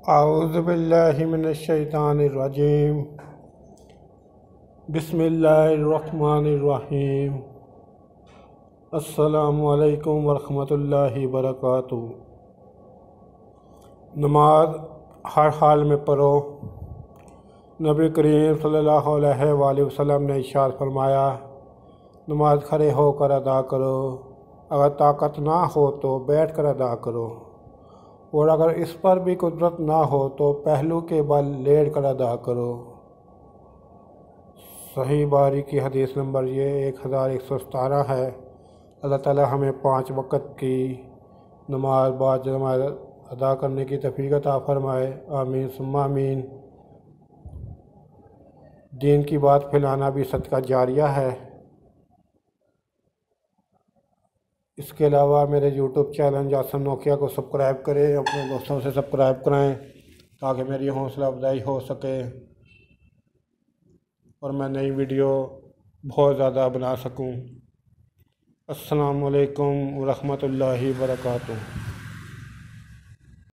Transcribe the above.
औज़ु बिल्लाहि मिनश्शैतानिर्रजीम। बिस्मिल्लाहिर्रहमानिर्रहीम। अस्सलामु अलैकुम वरहमतुल्लाहि वबरकातुहू। नमाज हर हाल में पढ़ो। नबी करीम सल्लल्लाहु अलैहि वसल्लम ने इरशाद फरमाया, नमाज खड़े होकर अदा करो, अगर ताकत ना हो तो बैठ कर अदा करो, और अगर इस पर भी कुदरत ना हो तो पहलू के बल लेट कर अदा करो। सही बारी की हदीस नंबर ये 1117 है। अल्लाह ताला हमें 5 वक़्त की नमाज बाद नमाज अदा करने की तौफीक अता फरमाए। आमीन सुम्मा आमीन। दीन की बात फैलाना भी सदका जारिया है। इसके अलावा मेरे यूट्यूब चैनल जासम नोकिया को सब्सक्राइब करें, अपने दोस्तों से सब्सक्राइब कराएं ताकि मेरी हौसला अफजाई हो सके और मैं नई वीडियो बहुत ज़्यादा बना सकूं। अस्सलामु अलैकुम व रहमतुल्लाहि व बरकातुहू।